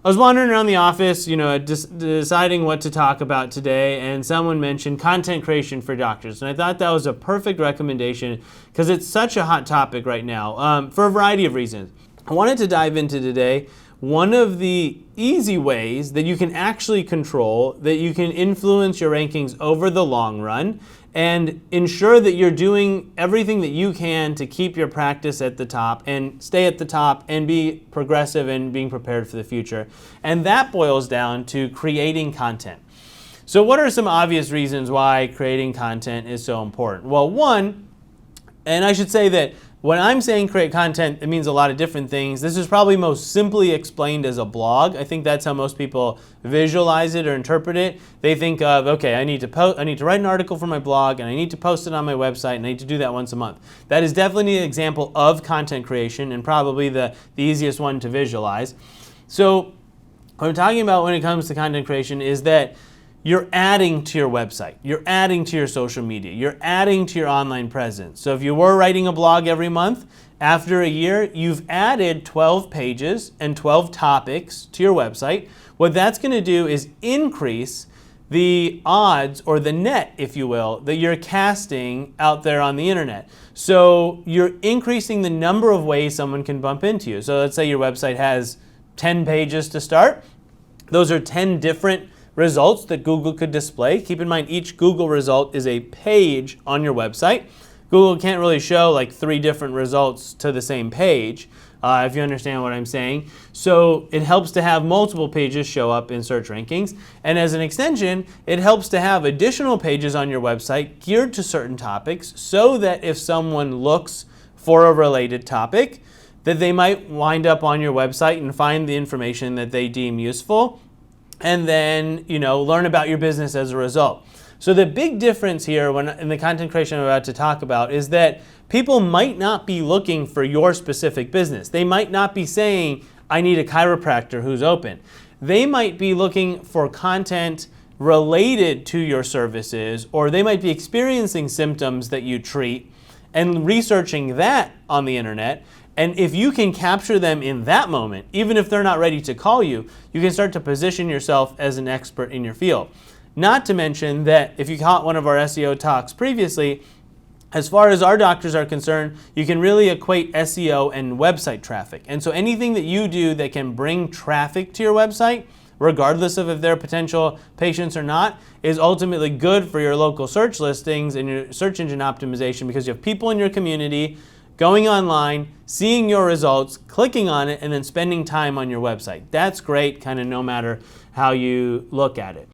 I was wandering around the office, deciding what to talk about today, and someone mentioned content creation for doctors. And I thought that was a perfect recommendation because it's such a hot topic right now for a variety of reasons. I wanted to dive into today one of the easy ways that you can actually control, that you can influence your rankings over the long run and ensure that you're doing everything that you can to keep your practice at the top and stay at the top and be progressive and being prepared for the future. And that boils down to creating content. So what are some obvious reasons why creating content is so important? Well, one, and I should say that when I'm saying create content, it means a lot of different things. This is probably most simply explained as a blog. I think that's how most people visualize it or interpret it. They think of, okay, I need to write an article for my blog and I need to post it on my website and I need to do that once a month. That is definitely an example of content creation and probably the easiest one to visualize. So what I'm talking about when it comes to content creation is that you're adding to your website, you're adding to your social media, you're adding to your online presence. So if you were writing a blog every month, after a year, you've added 12 pages and 12 topics to your website. What that's going to do is increase the odds, or the net, if you will, that you're casting out there on the internet. So you're increasing the number of ways someone can bump into you. So let's say your website has 10 pages to start. Those are 10 different results that Google could display. Keep in mind, each Google result is a page on your website. Google can't really show like 3 different results to the same page, if you understand what I'm saying. So it helps to have multiple pages show up in search rankings. And as an extension, it helps to have additional pages on your website geared to certain topics so that if someone looks for a related topic, that they might wind up on your website and find the information that they deem useful, and then learn about your business as a result. So the big difference here in the content creation I'm about to talk about is that people might not be looking for your specific business. They might not be saying, I need a chiropractor who's open. They might be looking for content related to your services, or they might be experiencing symptoms that you treat and researching that on the internet. And if you can capture them in that moment, even if they're not ready to call you, you can start to position yourself as an expert in your field. Not to mention that if you caught one of our SEO talks previously, as far as our doctors are concerned, you can really equate SEO and website traffic. And so anything that you do that can bring traffic to your website, regardless of if they're potential patients or not, is ultimately good for your local search listings and your search engine optimization, because you have people in your community going online, seeing your results, clicking on it, and then spending time on your website. That's great, kind of no matter how you look at it.